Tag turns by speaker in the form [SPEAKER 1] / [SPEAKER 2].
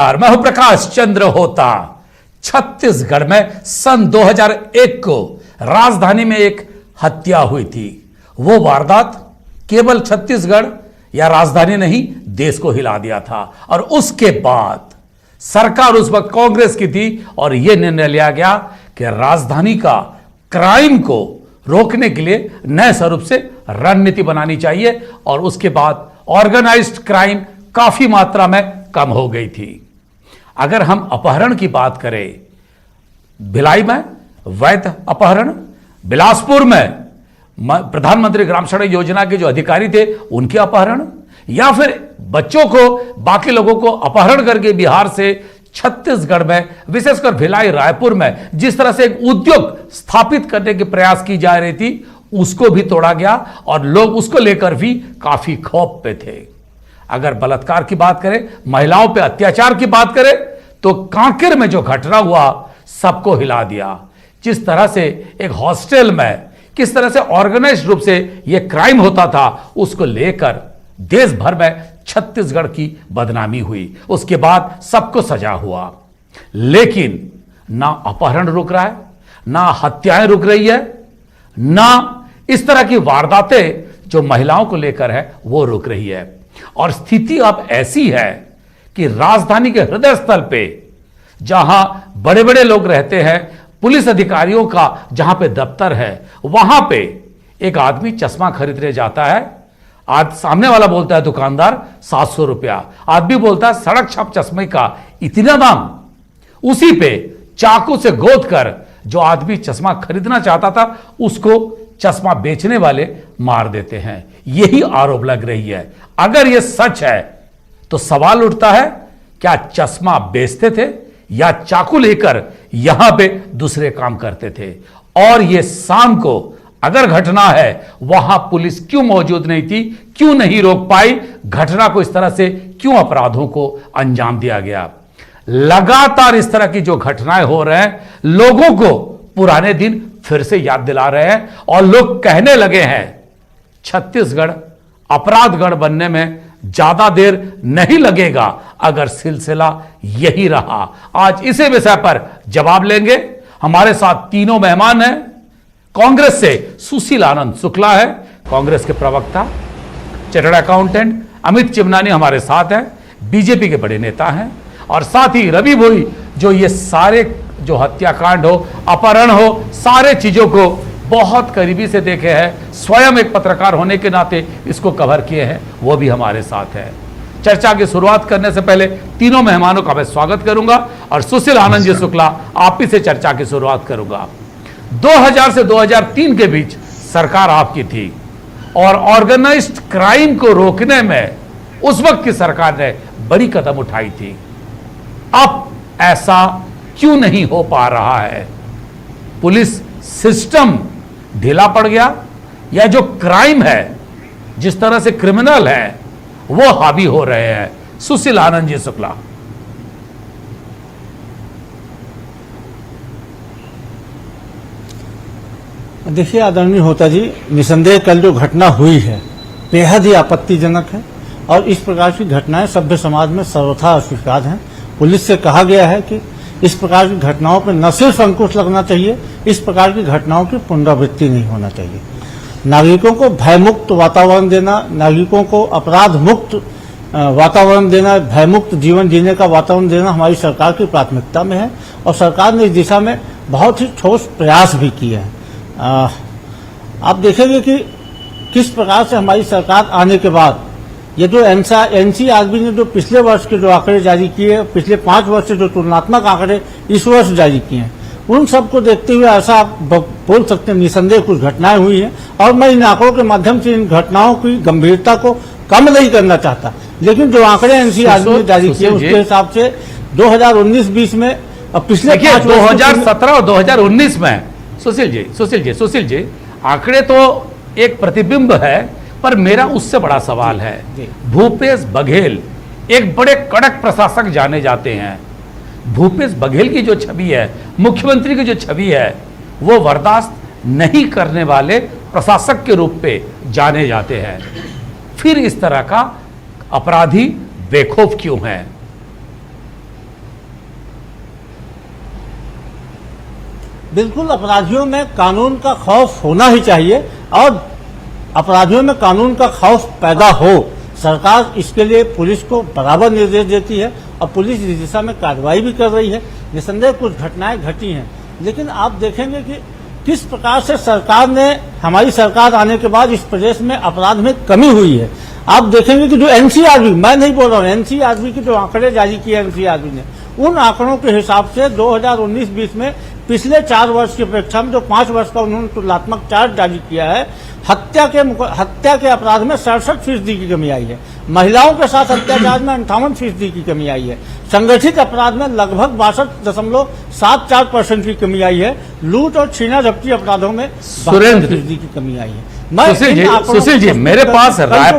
[SPEAKER 1] मैं हूं प्रकाश चंद्र होता। छत्तीसगढ़ में सन 2001 को राजधानी में एक हत्या हुई थी। वो वारदात केवल छत्तीसगढ़ या राजधानी नहीं, देश को हिला दिया था। और उसके बाद सरकार उस वक्त कांग्रेस की थी और यह निर्णय लिया गया कि राजधानी का क्राइम को रोकने के लिए नए स्वरूप से रणनीति बनानी चाहिए। और उसके बाद ऑर्गेनाइज्ड क्राइम काफी मात्रा में कम हो गई थी। अगर हम अपहरण की बात करें, भिलाई में वैध अपहरण, बिलासपुर में प्रधानमंत्री ग्राम सड़क योजना के जो अधिकारी थे उनके अपहरण, या फिर बच्चों को, बाकी लोगों को अपहरण करके बिहार से छत्तीसगढ़ में, विशेषकर भिलाई रायपुर में जिस तरह से एक उद्योग स्थापित करने के प्रयास की जा रही थी, उसको भी तोड़ा गया और लोग उसको लेकर भी काफी खौफ पे थे। अगर बलात्कार की बात करें, महिलाओं पे अत्याचार की बात करें, तो कांकेर में जो घटना हुआ सबको हिला दिया। जिस तरह से एक हॉस्टल में किस तरह से ऑर्गेनाइज्ड रूप से यह क्राइम होता था, उसको लेकर देश भर में छत्तीसगढ़ की बदनामी हुई। उसके बाद सबको सजा हुआ। लेकिन ना अपहरण रुक रहा है, ना हत्याएं रुक रही है, ना इस तरह की वारदातें जो महिलाओं को लेकर है वो रुक रही है। और स्थिति अब ऐसी है कि राजधानी के हृदय स्थल पे, जहां बड़े बड़े लोग रहते हैं, पुलिस अधिकारियों का जहां पे दफ्तर है, वहां पे एक आदमी चश्मा खरीदने जाता है। आज सामने वाला बोलता है दुकानदार 700 रुपया, आदमी बोलता है सड़क छाप चश्मे का इतना दाम। उसी पे चाकू से गोद कर जो आदमी चश्मा खरीदना चाहता था उसको चश्मा बेचने वाले मार देते हैं। यही आरोप लग रही है। अगर यह सच है तो सवाल उठता है, क्या चश्मा बेचते थे या चाकू लेकर यहां पे दूसरे काम करते थे? और यह शाम को अगर घटना है, वहां पुलिस क्यों मौजूद नहीं थी, क्यों नहीं रोक पाई घटना को? इस तरह से क्यों अपराधों को अंजाम दिया गया? लगातार इस तरह की जो घटनाएं हो रहे हैं, लोगों को पुराने दिन फिर से याद दिला रहे हैं और लोग कहने लगे हैं छत्तीसगढ़ अपराधगढ़ बनने में ज्यादा देर नहीं लगेगा अगर सिलसिला यही रहा। आज इसी विषय पर जवाब लेंगे। हमारे साथ तीनों मेहमान हैं। कांग्रेस से सुशील आनंद शुक्ला है, कांग्रेस के प्रवक्ता, चार्टर्ड अकाउंटेंट। अमित चिमनानी हमारे साथ हैं, बीजेपी के बड़े नेता हैं। और साथ ही रवि भोई, जो ये सारे जो हत्याकांड हो, अपहरण हो, सारे चीजों को बहुत करीबी से देखे हैं, स्वयं एक पत्रकार होने के नाते इसको कवर किए हैं, वो भी हमारे साथ है। चर्चा की शुरुआत करने से पहले तीनों मेहमानों का मैं स्वागत करूंगा और सुशील आनंद जी शुक्ला, आप ही से चर्चा की शुरुआत करूंगा। 2000 से 2003 के बीच सरकार आपकी थी और ऑर्गेनाइज्ड क्राइम को रोकने में उस वक्त की सरकार ने बड़ी कदम उठाई थी। अब ऐसा क्यों नहीं हो पा रहा है? पुलिस सिस्टम ढीला पड़ गया, या जो क्राइम है, जिस तरह से क्रिमिनल है, वो हावी हो रहे हैं? सुशील आनंद जी शुक्ला।
[SPEAKER 2] देखिए आदरणीय होता जी, निसंदेह कल जो घटना हुई है बेहद ही आपत्तिजनक है और इस प्रकार की घटनाएं सभ्य समाज में सर्वथा अस्वीकार हैं। पुलिस से कहा गया है कि इस प्रकार की घटनाओं पर न सिर्फ अंकुश लगना चाहिए, इस प्रकार की घटनाओं की पुनरावृत्ति नहीं होना चाहिए। नागरिकों को भयमुक्त वातावरण देना, नागरिकों को अपराध मुक्त वातावरण देना, भयमुक्त जीवन जीने का वातावरण देना हमारी सरकार की प्राथमिकता में है और सरकार ने इस दिशा में बहुत ही ठोस प्रयास भी किए हैं। आप देखेंगे कि किस प्रकार से हमारी सरकार आने के बाद ये जो एनसीआरबी ने जो पिछले वर्ष के जो आंकड़े जारी किए, पिछले 5 वर्ष से जो तुलनात्मक आंकड़े इस वर्ष जारी किए हैं, उन सबको देखते हुए ऐसा आप बोल सकते हैं निसंदेह कुछ घटनाएं हुई हैं। और मैं इन आंकड़ों के माध्यम से इन घटनाओं की गंभीरता को कम नहीं करना चाहता, लेकिन जो आंकड़े एनसीआरबी ने जारी किए उसके हिसाब से 2019-20 में पिछले
[SPEAKER 1] 2017 और 2019 में सुशील जी आंकड़े तो एक प्रतिबिंब है, पर मेरा उससे बड़ा सवाल है। भूपेश बघेल एक बड़े कड़क प्रशासक जाने जाते हैं। भूपेश बघेल की जो छवि है, मुख्यमंत्री की जो छवि है, वो बर्दाश्त नहीं करने वाले प्रशासक के रूप पे जाने जाते हैं। फिर इस तरह का अपराधी बेखौफ क्यों है?
[SPEAKER 2] बिल्कुल, अपराधियों में कानून का खौफ होना ही चाहिए और अपराधियों में कानून का खौफ पैदा हो, सरकार इसके लिए पुलिस को बराबर निर्देश देती है और पुलिस इस दिशा में कार्रवाई भी कर रही है। निसंदेह कुछ घटनाएं घटी हैं, लेकिन आप देखेंगे कि किस प्रकार से सरकार ने, हमारी सरकार आने के बाद इस प्रदेश में अपराध में कमी हुई है। आप देखेंगे कि जो एनसीआरबी, मैं नहीं बोल रहा हूँ, एनसीआरबी के जो आंकड़े जारी किए एनसीआरबी ने, उन आंकड़ों के हिसाब से 2019-20 में पिछले 4 वर्ष की अपेक्षा में जो 5 वर्ष का उन्होंने तुलनात्मक चार्ट जारी किया है, हत्या के अपराध में 67% की कमी आई है, महिलाओं के साथ अत्याचार में 58% की कमी आई है, संगठित अपराध में लगभग 62.74% की कमी आई है, लूट और छीना झपटी अपराधों में 62% की कमी आई है।
[SPEAKER 1] सुशील जी, मेरे पास राय